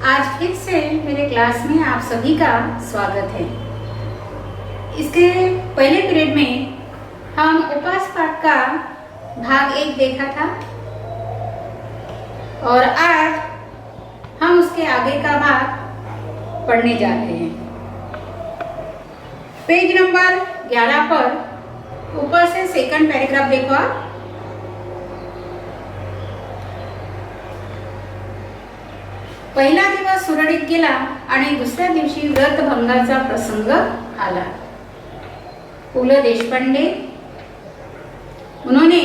आज फिर से मेरे क्लास में आप सभी का स्वागत है। इसके पहले पीरियड में हम उपवास पाठ का भाग 1 देखा था और आज हम उसके आगे का भाग पढ़ने जा रहे हैं। पेज नंबर 11 पर ऊपर से सेकंड पैराग्राफ देखो आप। पहिला दिवस सुरळीत गेला आणि दुसऱ्या दिवशी व्रतभंगाचा प्रसंग आला। पु ल देशपांडे उन्होंने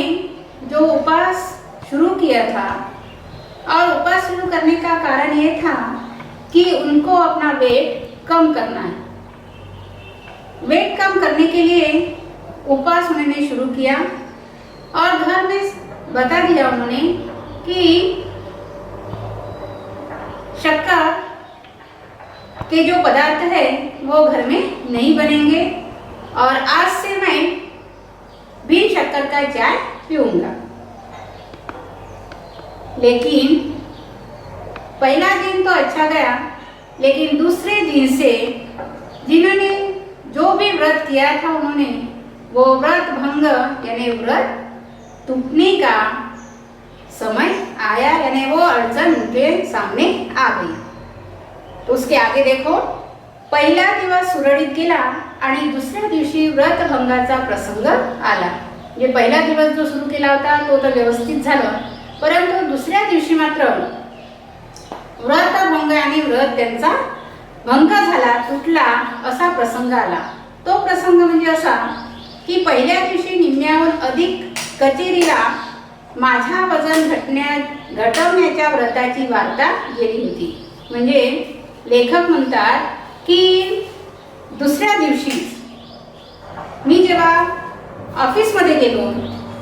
जो उपवास शुरू किया था और उपवास शुरू करने का कारण ये था कि उनको अपना वेट कम करना है। वेट कम करने के लिए उपवास उन्होंने शुरू किया और घर में बता दिया उन्होंने कि शक्कर के जो पदार्थ है वो घर में नहीं बनेंगे और आज से मैं बिन शक्कर का चाय पीऊंगा। लेकिन पहला दिन तो अच्छा गया, लेकिन दूसरे दिन से जिन्होंने जो भी व्रत किया था उन्होंने वो व्रत भंग यानी व्रत टूटने का समय आया, यानी वो अड़चन उनके सामने आ गई। तो उसके आगे देखो, पहिला दिवस सुरळीत गेला आणि दुसऱ्या दिवशी व्रतभंगाचा प्रसंग आला। जे पहिला दिवस जो सुरू केला होता तो तर व्यवस्थित झालं, परंतु दुसऱ्या दिवशी मात्र व्रतभंग आणि व्रत त्यांचा भंग झाला, तुटला असा प्रसंग आला। तो प्रसंग म्हणजे असा की पहिल्या दिवशी निम्म्याहून अधिक कचेरीला माझा वजन घटवण्याच्या व्रताची वार्ता गेली होती। म्हणजे लेखक म्हणतात की दुसऱ्या दिवशी मी जेव्हा ऑफिसमध्ये गेलो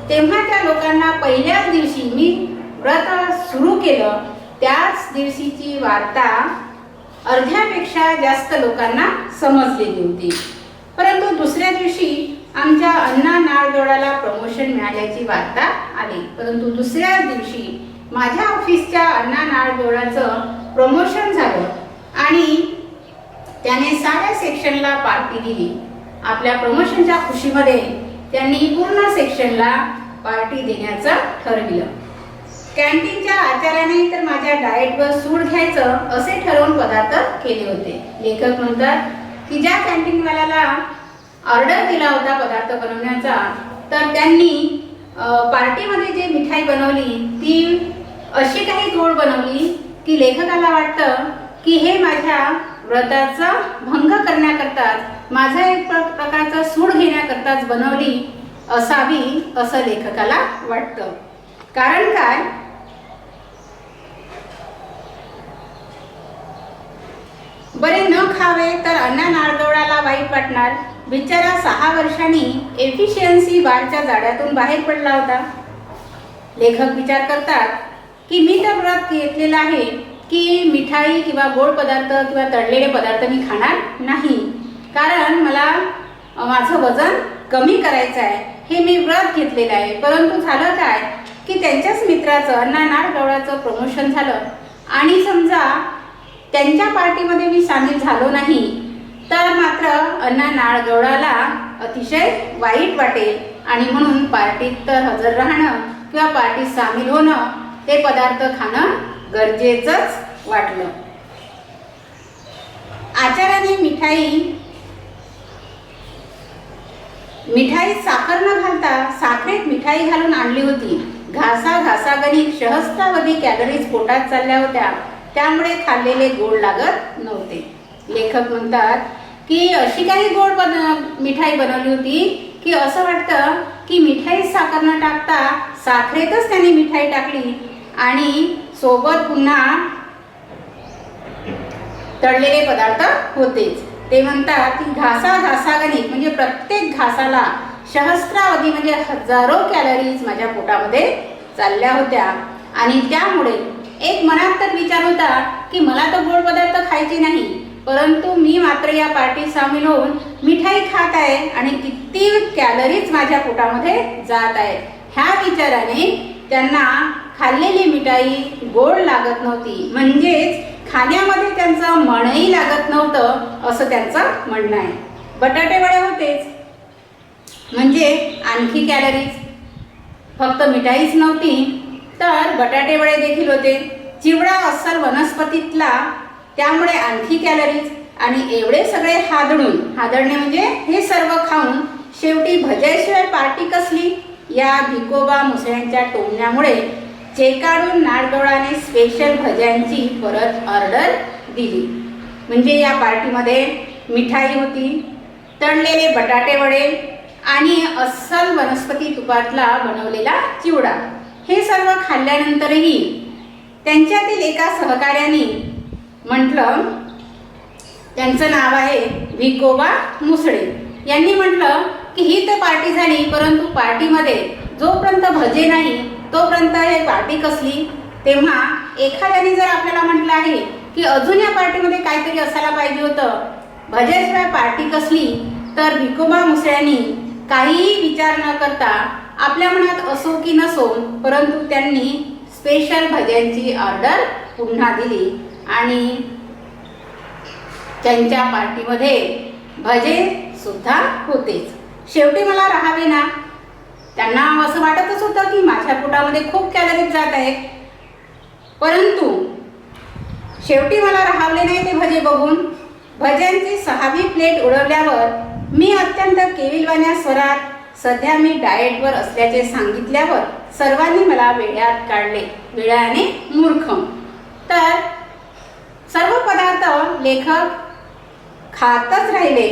तेव्हा त्या लोकांना पहिल्याच दिवशी मी व्रत सुरू केलं त्याच दिवशीची वार्ता अर्ध्यापेक्षा जास्त लोकांना समजलेली होती। परंतु दुसऱ्या दिवशी आमच्या अण्णा नाळगोळाला प्रमोशन मिळाल्याची वार्ता आली। परंतु दुसऱ्या दिवशी माझ्या ऑफिसच्या अण्णा नाळगोळाचं प्रमोशन झालं आणि त्याने साऱ्या सेक्शनला पार्टी दिली। आपल्या प्रमोशनच्या खुशीमध्ये त्यांनी पूर्ण सेक्शनला पार्टी देण्याचं ठरविलं। कॅन्टीनच्या आचार्याने तर माझ्या डाएटवर सूट घ्यायचं असे ठरवून पदार्थ केले होते। लेखक म्हणतात की ज्या कॅन्टीनवाल्याला ऑर्डर दिला होता पदार्थ बनवण्याचा तर त्यांनी पार्टीमध्ये जे मिठाई बनवली ती अशी काही गोड बनवली की लेखकाला वाटतं की हे माझ्या व्रताचा भंग करण्याकरताच, माझा एक प्रकारचा सूड घेण्याकरताच बनवली असावी असं लेखकाला वाटतं। कारण काय, बरे न खावे तर अण्णा नाळगोळाला वाईट वाटणार। बिचारा 6 वर्षांनी एफिशियन्सी बारच्या जाड्यातून बाहेर पडला होता। लेखक विचार करतात की मी तर व्रत घेतलेलं आहे की मिठाई किंवा गोड पदार्थ किंवा तळलेले पदार्थ मी खाणार नाही, कारण मला माझं वजन कमी करायचं आहे, हे मी व्रत घेतलेलं आहे। परंतु झालं काय की त्यांच्याच मित्राचं अण्णा नाळगोळाचं प्रमोशन झालं आणि समजा त्यांच्या पार्टीमध्ये मी सामील झालो नाही तर मात्र अण्णा नाळगोळाला अतिशय वाईट वाटेल आणि म्हणून पार्टीत तर हजर राहणं किंवा पार्टीत सामील होणं, ते पदार्थ खाणं गरजेचंच वाटलं। आचार्याने मिठाईत साखर न घालता साखरेत मिठाई घालून आणली होती। घासागणिक सहस्रावधी कॅलरीज पोटात चालल्या होत्या, त्यामुळे खाल्लेले गोड लागत नव्हते। लेखक म्हणतात की अशी काही गोड मिठाई बनवली होती की असं वाटतं की मिठाईत साखर न टाकता साखरेतच त्यांनी मिठाई टाकली आणि सोबत पुन्हा तळलेले पदार्थ होतेच। ते म्हणतात की घासागणिक म्हणजे प्रत्येक घासाला सहस्रावधी म्हणजे हजारो कॅलरीज माझ्या पोटामध्ये चालल्या होत्या आणि त्यामुळे एक मनात तर विचार होता की मला तर गोड पदार्थ खायचे नाही, परंतु मी मात्र या पार्टीत सामील होऊन मिठाई खात आहे आणि किती कॅलरीज माझ्या पोटामध्ये जात आहेत, ह्या विचाराने त्यांना खाल्लेली मिठाई गोड लागत नव्हती। म्हणजेच खाण्यामध्ये त्यांचं मनही लागत नव्हतं असं त्यांचं म्हणणं आहे. बटाटे वडे होतेच म्हणजे आणखी कॅलरीज. फक्त मिठाईच नव्हती तर बटाटे वडे देखील होते. चिवडा अस्सल वनस्पतीतला त्यामुळे आणखी कॅलरीज. आणि एवढे सगळे हादडणे म्हणजे हे सर्व खाऊन शेवटी भज्याशिवाय पार्टी कसली. या भिकोबा मुसळ्यांच्या टोमण्यामुळे चेकाडून नाडगोळाने स्पेशल भज्यांची परत ऑर्डर दिली. म्हणजे या पार्टीमध्ये मिठाई होती, तळलेले बटाटे वडे आणि अस्सल वनस्पती तुपातला बनवलेला चिवडा. हे सर्व खाल्ल्यानंतरही त्यांच्यातील एका सहकार्याने म्हटलं, त्यांचं नाव आहे भिकोबा मुसळे, यांनी म्हटलं की ही तर पार्टी झाली, परंतु पार्टीमध्ये जोपर्यंत भजे नाही तोपर्यंत हे पार्टी कसली. तेव्हा एखाद्याने जर आपल्याला म्हटलं आहे की अजून या पार्टीमध्ये काहीतरी असायला पाहिजे होतं, भज्याशिवाय पार्टी कसली, तर भिकोबा मुसळ्यांनी काहीही विचार न करता आपल्या मनात असो की नसो परंतु त्यांनी स्पेशल भज्यांची ऑर्डर पुन्हा दिली आणि त्यांच्या पार्टीमध्ये भजे सुद्धा होतेच. शेवटी मला राहावे ना. त्यांना असं वाटतच होतं की माझ्या पोटामध्ये खूप कॅलरीज जात आहेत, परंतु शेवटी मला राहावले नाही ते भजे बघून. भज्यांची 6वी प्लेट उडवल्यावर मी अत्यंत केविलवाण्या स्वरात सध्या मी डाएटवर असल्याचे सांगितल्यावर सर्वांनी मला वेड्यात काढले, वेड्याने मूर्ख. तर सर्व पदार्थ लेखक खातच राहिले.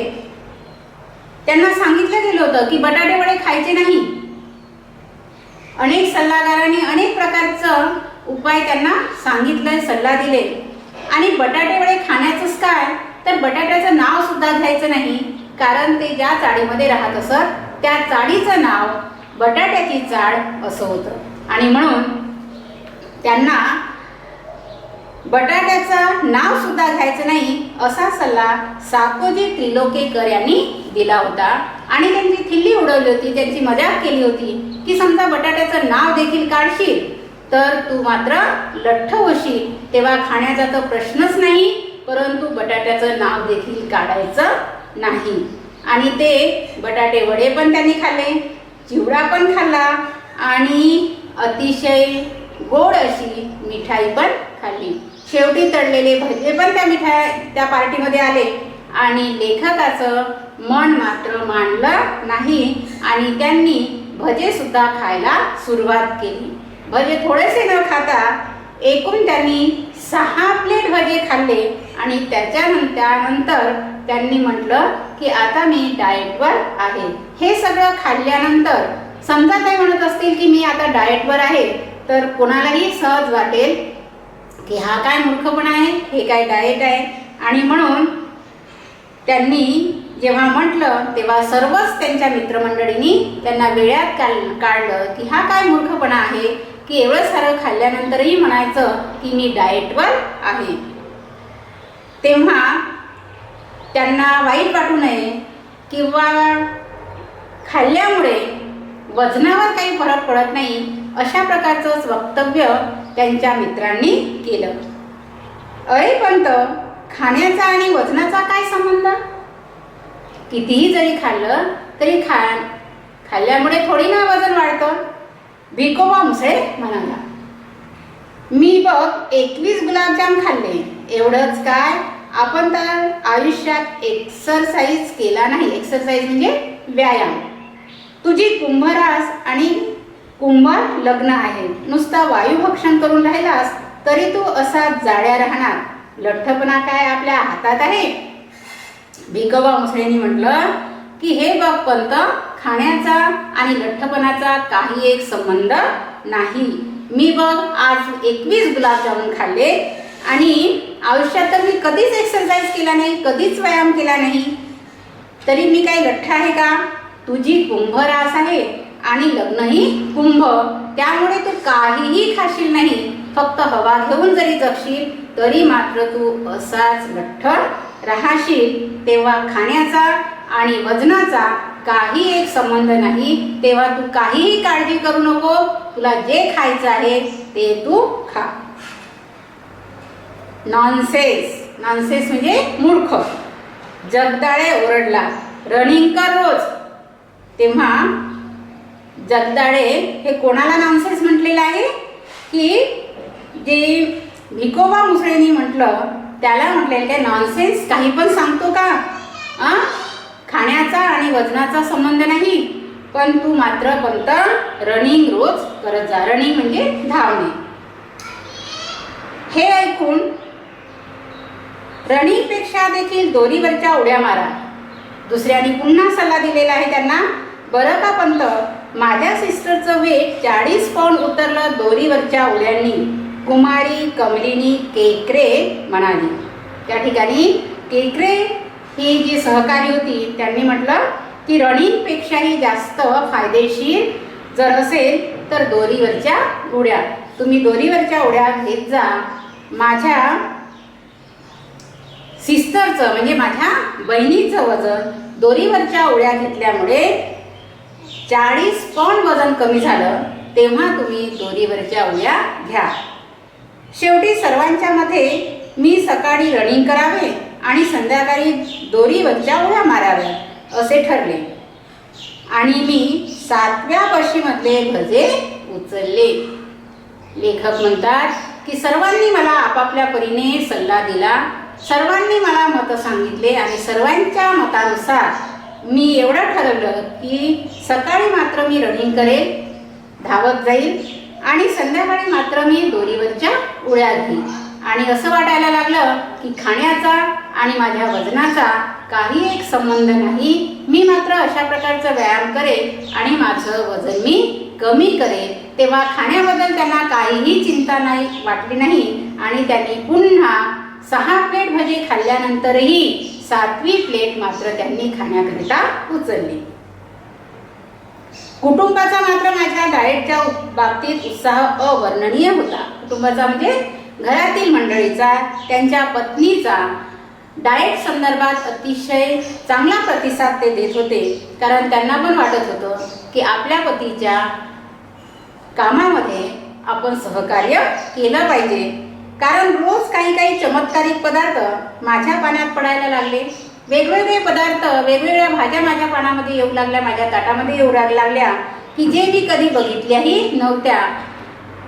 त्यांना सांगितलं गेलं होतं की बटाटे वडे खायचे नाही. अनेक सल्लागारांनी अनेक प्रकारचं उपाय त्यांना सांगितलं, सल्ला दिले. आणि बटाटे वडे खाण्याचंच काय, तर बटाट्याचं नाव सुद्धा घ्यायचं नाही, कारण ते ज्या चाळीमध्ये राहत असत त्या चाळीचं नाव बटाट्याची चाळ असं होतं. आणि म्हणून त्यांना बटाट्याचं नाव सुद्धा घ्यायचं नाही असा सल्ला साकोजी त्रिलोकेकर यांनी दिला होता. आणि त्यांची थिल्ली उडवली होती, त्यांची मजाक केली होती की समजा बटाट्याचं नाव देखील काढशील तर तू मात्र लठ्ठ होशील, तेव्हा खाण्याचा तर प्रश्नच नाही, परंतु बटाट्याचं नाव देखील काढायचं नाही. आणि ते बटाटे वडे पण त्यांनी खाल्ले, चिवडा पण खाल्ला आणि अतिशय गोड अशी मिठाई पण खाल्ली. शेवटी तळलेले भजे पण त्या पार्टीमध्ये आले आणि लेखकाचं मन मात्र मानलं नाही आणि त्यांनी भजे सुद्धा खायला सुरुवात केली. भजे थोडेसे न खाता एकूण त्यांनी 6 प्लेट भजे खाल्ले आणि त्यानंतर त्यांनी म्हटलं की आता मी डाएटवर आहे. हे सगळं खाल्ल्यानंतर समजा ते म्हणत असतील की मी आता डाएटवर आहे, तर कोणालाही सहज वाटेल की हा काय मूर्खपणा आहे, हे काय डाएट आहे. आणि म्हणून त्यांनी जेव्हा म्हटलं तेव्हा सर्वच त्यांच्या मित्रमंडळींनी त्यांना वेड्यात काढलं की हा काय मूर्खपणा आहे की एवढं सारं खाल्ल्यानंतरही म्हणायचं की मी डाएटवर आहे. तेव्हा त्यांना वाईट वाटू नये किंवा खाल्ल्यामुळे वजनावर काही फरक पडत नाही अशा प्रकारचंच वक्तव्य त्यांच्या मित्रांनी केलं. अरे पंत, खाण्याचा आणि वजनाचा काय संबंध? कितीही जरी खाल्लं तरी खाल्ल्यामुळे थोडी ना वजन वाढतं. भिकोबा मुसळे म्हणाला, मी बघ 21 गुलाबजाम खाल्ले. एवढंच काय, आपण तर आयुष्यात एक्सरसाइज केला नाही. एक्सरसाइज म्हणजे व्यायाम. तुझी कुंभरास आणि कुंभ लग्न आहे. नुसता वायुभक्षण करून राहिलास तरी तू असा जाड्या राहणार. लठ्ठपणा काय आपल्या हातात आहे? भिकोबा मुसळेंनी म्हटलं की हे बघ पंत, खाण्याचा आणि लठ्ठपणाचा काही एक संबंध नाही. मी बघ आज 21 गुलाबजामुन खाल्ले आणि आयुष्यात तर मी कधीच एक्सरसाइज केला नाही, कधीच व्यायाम केला नाही, तरी मी काही लठ्ठ आहे का? तुझी कुंभरास आहे आणि लग्नही कुंभ, त्यामुळे तू काहीही खाशील नाही. फक्त हवा घेऊन जरी जगशील तरी मात्र तू असाच लठ्ठ राहशील. तेव्हा खाण्याचा आणि वजनाचा काही एक संबंध नाही. तेव्हा तू काहीही काळजी करू नको. तुला जे खायचं आहे ते तू खा. नॉनसेन्स. नॉनसेन्स म्हणजे मूर्ख. जगदाळे ओरडला, रनिंग कर रोज. तेव्हा जगदाळे हे कोणाला नॉनसेन्स म्हटलेलं आहे की जे भिकोबा मुसळेंनी म्हटलं त्याला म्हटलेलं काय नॉनसेन्स काही पण सांगतो का? खाण्याचा आणि वजनाचा संबंध नाही, पण तू मात्र फक्त रनिंग रोज करत जा. रनिंग म्हणजे धावणे. हे ऐकून रनिंगपेक्षा देखील दोरीवरच्या उड्या मारा. दुसऱ्याने पुन्हा सल्ला दिलेला आहे त्यांना. बरं का पंत, माझ्या सिस्टरचं वेट 40 पाऊंड उतरलं दोरीवरच्या उड्यांनी, कुमारी कमलिनी केकरे म्हणाली. त्या ठिकाणी केकरे ही जी सहकारी होती त्यांनी म्हटलं की रनिंगपेक्षाही जास्त फायदेशीर जर असेल तर दोरीवरच्या उड्या. तुम्ही दोरीवरच्या उड्या घेत जा. माझ्या सिस्टरचं म्हणजे माझ्या बहिणीचं वजन दोरीवरच्या उड्या घेतल्यामुळे 40 पाऊंड वजन कमी झालं, तेव्हा तुम्ही दोरीवरच्या उड्या घ्या. शेवटी सर्वांच्या मते मी सकाळी रनिंग करावे आणि संध्याकाळी दोरीवरच्या उड्या माराव्या असे ठरले आणि मी 7व्या बशीमधले भजे उचलले. लेखक म्हणतात की सर्वांनी मला आपापल्या परीने सल्ला दिला, सर्वांनी मला मतं सांगितले आणि सर्वांच्या मतानुसार मी एवढं ठरवलं की सकाळी मात्र मी रनिंग करेल, धावत जाईल आणि संध्याकाळी मात्र मी दोरीवरच्या उड्या घेईन. आणि असं वाटायला लागलं की खाण्याचा आणि माझ्या वजनाचा काही एक संबंध नाही. मी मात्र अशा प्रकारचा व्यायाम करेल आणि माझं वजन मी कमी करेल. तेव्हा खाण्याबद्दल त्यांना काहीही चिंता नाही वाटली नाही आणि त्यांनी पुन्हा 6 प्लेट भजी खाल्ल्यानंतरही 7वी प्लेट मात्र त्यांनी खाण्याकरिता उचलली. कुटुंबाचा मात्र माझ्या डाएटच्या बाबतीत उत्साह अवर्णनीय होता. कुटुंबाचा म्हणजे घरातील मंडळीचा, त्यांच्या पत्नीचा डाएट संदर्भात अतिशय चांगला प्रतिसाद ते देत होते. कारण त्यांना पण वाटत होतं की आपल्या पतीच्या कामामध्ये आपण सहकार्य केलं पाहिजे. कारण रोज काही काही चमत्कारिक पदार्थ माझ्या पाण्यात पडायला लागले. वेगवेगळे पदार्थ, वेगवेगळ्या भाज्या माझ्या पानामध्ये येऊ लागल्या, माझ्या ताटामध्ये येऊ लागल्या की जे मी कधी बघितल्याही नव्हत्या.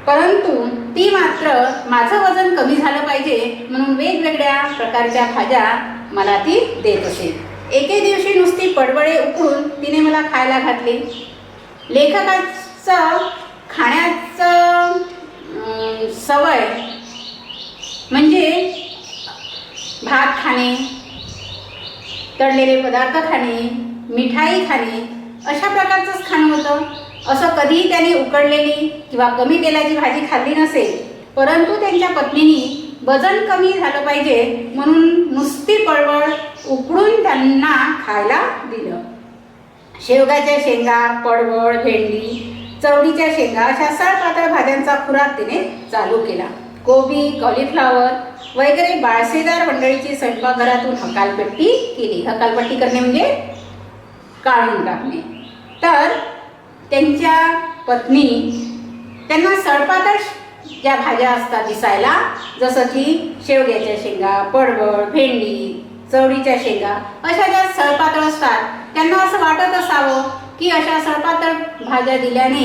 परंतु ती मात्र माझं वजन कमी झालं पाहिजे म्हणून वेगवेगळ्या प्रकारच्या भाज्या मला ती देत असे. एके दिवशी नुसती पडवळे उकळून तिने मला खायला घातली. लेखकाचं खाण्याचं सवय म्हणजे भात खाणे, तळलेले पदार्थ खाणे, मिठाई खाणे अशा प्रकारचंच खाणं होतं. असं कधीही त्यांनी उकडलेली किंवा कमी तेलाची भाजी खाल्ली नसेल. परंतु त्यांच्या पत्नीने वजन कमी झालं पाहिजे म्हणून नुसती पळवळ उकडून त्यांना खायला दिलं. शेवगाच्या शेंगा, पडवळ, भेंडी, चवळीच्या शेंगा अशा सळपातळ भाज्यांचा खुराक तिने चालू केला. कोबी, कॉलीफ्लॉवर वगैरे बाळसेदार मंडळीची स्वयंपाकघरातून हकालपट्टी केली. हकालपट्टी करणे म्हणजे काढून टाकणे. तर त्यांच्या पत्नी त्यांना सळपातळ ज्या भाज्या असतात दिसायला, जसं की शेवग्याच्या शेंगा, पडवळ, भेंडी, चवळीच्या शेंगा अशा ज्या सळपातळ असतात, त्यांना असं वाटत असावं की अशा सळपातळ भाज्या दिल्याने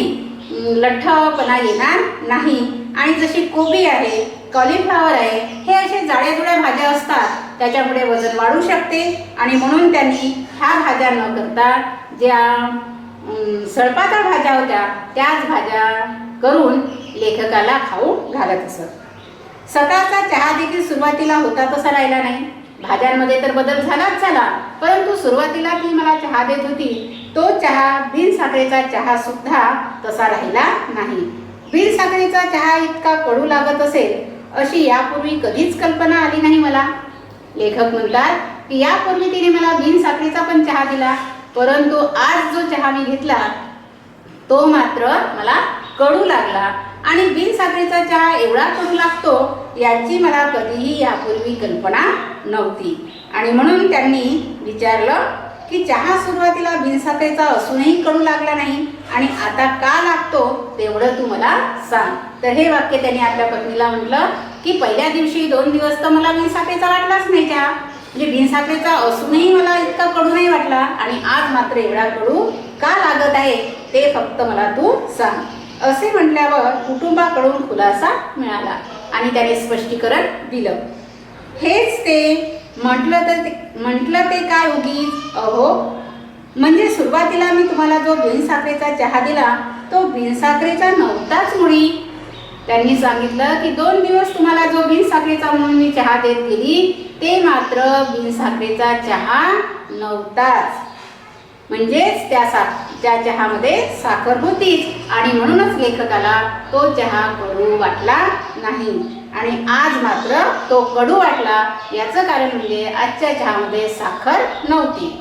लठ्ठपणा येणार नाही. आणि जशी कोबी आहे, कॉलीफ्लॉवर आहे, हे असे जाड्याजुड्या भाज्या असतात, त्याच्यामुळे वजन वाढू शकते. आणि म्हणून त्यांनी ह्या भाज्या न करता ज्या सळपातळ भाज्या होत्या त्याच भाज्या करून लेखकाला खाऊ घालत असत. सकाळचा चहा देखील सुरुवातीला होता तसा राहिला नाही. भाज्यांमध्ये तर बदल झालाच झाला, परंतु सुरुवातीला ती मला चहा देत होती तो चहा, बिनसाखरेचा चहा सुद्धा तसा राहिला नाही. बिनसाखरेचा चहा इतका कडू लागत असेल अशी यापूर्वी कधीच कल्पना आली नाही मला. लेखक म्हणतात की यापूर्वी तिने मला बिनसाखरेचा पण चहा दिला, परंतु आज जो चहा मी घेतला तो मात्र मला कडू लागला. आणि बिनसाखरेचा चहा एवढा कडू लागतो याची मला कधीही यापूर्वी कल्पना नव्हती. आणि म्हणून त्यांनी विचारलं की चहा सुरुवातीला बिनसाखरेचा असूनही कडू लागला नाही आणि आता का लागतो तेवढं तू मला सांग. तर हे वाक्य त्यांनी आपल्या पत्नीला म्हटलं की पहिल्या दिवशी 2 दिवस तर मला बिनसाखरेचा वाटलाच नाही चहा, म्हणजे बिनसाखरेचा असूनही मला इतका कडू नाही वाटला, आणि आज मात्र एवढा कडू का लागत आहे ते फक्त मला तू सांग. असे म्हटल्यावर कुटुंबाकडून खुलासा मिळाला आणि त्याने स्पष्टीकरण दिलं. हेच ते म्हटलं ते काय उगीच, अहो म्हणजे सुरुवातीला मी तुम्हाला जो बिनसाखरेचा चहा दिला तो बिनसाखरेचा नव्हताच मुळी. त्यांनी सांगितलं की 2 दिवस तुम्हाला जो बिनसाखरेचा म्हणून मी चहा देत गेली ते मात्र बिनसाखरेचा चहा नव्हताच, म्हणजेच त्या चहामध्ये साखर होतीच आणि म्हणूनच लेखकाला तो चहा कडू वाटला नाही, आणि आज मात्र तो कडू वाटला. याचं कारण म्हणजे आजच्या चहामध्ये साखर नव्हती.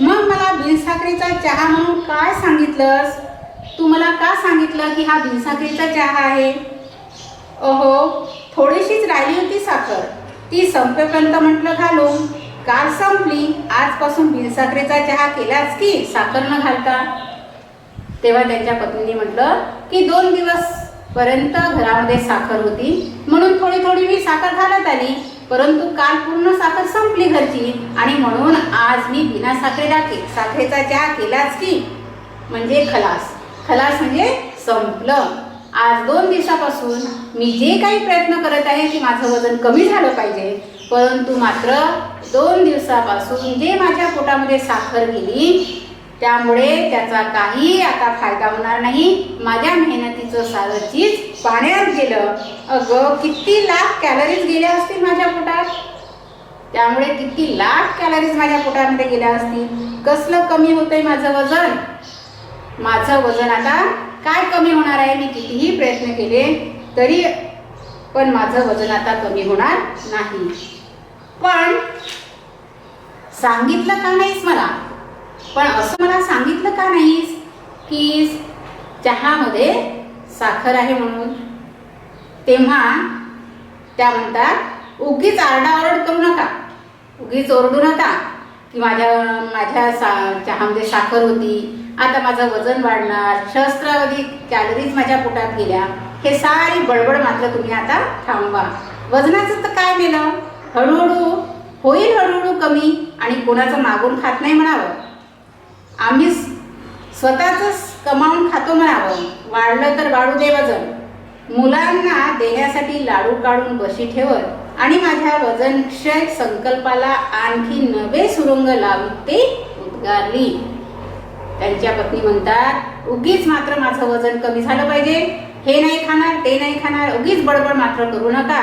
मग मला बिनसाखरेचा चहा म्हणून काय सांगितलंस? तू मला का सांगितलं की हा बिनसाखरेचा चहा आहे? अहो थोडीशीच राहिली होती साखर, ती संपेपर्यंत म्हटलं घालू, काल संपली, आजपासून बिनसाखरेचा चहा केलाच की साखर न घालता. तेव्हा त्यांच्या पत्नीने म्हटलं की 2 दिवस पर्यंत घरामध्ये साखर होती म्हणून थोडी थोडी मी साखर घालत आली, परंतु काल पूर्ण साखर संपली घरची आणि म्हणून आज मी बिना साखरेचा चहा केलाच की, म्हणजे खलास म्हणजे संपलं. आज 2 दिवसापासून मी जे काही प्रयत्न करत आहे की माझं वजन कमी झालं पाहिजे, परंतु मात्र 2 दिवसापासून जे माझ्या पोटामध्ये साखर गेली त्यामुळे त्याचा काही आता फायदा होणार नाही. माझ्या मेहनतीचं सारं चीज पाण्यात गेलं. अगं किती लाख कॅलरीज गेल्या असतील माझ्या पोटात, त्यामुळे किती लाख कॅलरीज माझ्या पोटामध्ये गेल्या असतील. कसलं कमी होतंय माझं वजन? माझं वजन आता काय कमी होणार आहे? मी कितीही प्रयत्न केले तरी पण माझं वजन आता कमी होणार नाही. पण सांगितलं का नाहीस मला? पण असं मला सांगितलं का नाहीस की चहामध्ये साखर आहे म्हणून? तेव्हा त्या म्हणतात उगीच आरडाओरड करू नका, उगीच ओरडू नका की माझ्या चहामध्ये साखर होती, आता माझं वजन वाढणार, सहस्रावधी कॅलरीज माझ्या पोटात गेल्या. हे सारी बडबड मात्र तुम्ही आता थांबवा. वजनाचं तर काय केलं, हळूहळू होईल, हळूहळू कमी, आणि कोणाचं मागून खात नाही म्हणावं, आम्ही स्वतःच कमावून खातो म्हणावं. वाढलं तर वाढू दे वजन. मुलांना देण्यासाठी लाडू काढून बशी ठेवत आणि माझ्या वजनक्षय संकल्पाला आणखी नवे सुरुंग लावत ते उद्गारली. त्यांच्या पत्नी म्हणतात उगीच मात्र माझं वजन कमी झालं पाहिजे, हे नाही खाणार ते नाही खाणार, उगीच बडबड मात्र करू नका.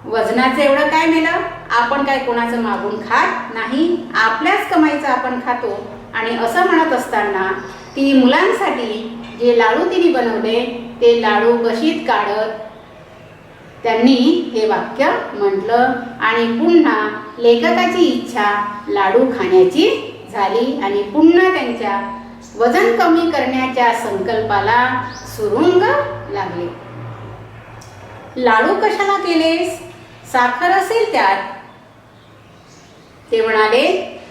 वजनाचं एवढं काय नेलं? आपण काय कोणाचं मागून खात नाही, आपल्याच कमाईचं आपण खातो. आणि असं म्हणत असताना ती मुलांसाठी जे लाडू तिने बनवले ते लाडू बशीत काढत त्यांनी हे वाक्य म्हटलं, आणि पुन्हा लेखकाची इच्छा लाडू खाण्याची झाली आणि पुन्हा त्यांच्या वजन कमी करण्याच्या संकल्पाला सुरुंग लागले. लाडू कशाला केलेस? साखर असेल त्यात. ते म्हणाले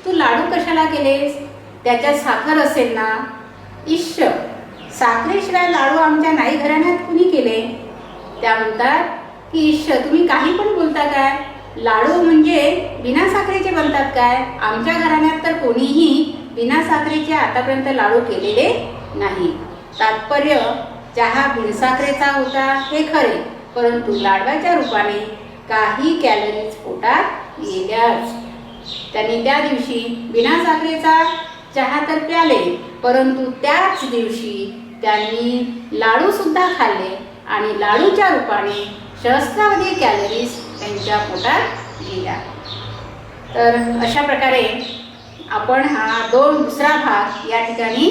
तू लाडू कशाला केलेस? त्याच्यात साखर असेल ना. इश्श, साखरेशिवाय लाडू आमच्या नाही घराण्यात कुणी केले? त्या म्हणतात की इश्श तुम्ही काही पण बोलता काय? लाडू म्हणजे बिना साखरेचे बनतात काय? आमच्या घराण्यात तर कोणीही बिना साखरेचे आतापर्यंत लाडू केलेले नाही. तात्पर्य चहा बिनसाखरेचा होता हे खरे, परंतु लाडवाच्या रूपाने काही कॅलरीज पोटात गेल्याच. त्यांनी त्या दिवशी बिना साखरेचा चहा तर प्याले, परंतु त्याच दिवशी त्यांनी लाडू सुद्धा खाल्ले आणि लाडूच्या रूपाने सहस्रावधी कॅलरीज त्यांच्या पोटात गेल्या. तर अशा प्रकारे आपण हा दुसरा भाग या ठिकाणी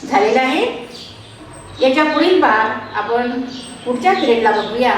झालेला आहे. याच्या पुढील भाग आपण पुढच्या पिरियडला बघूया.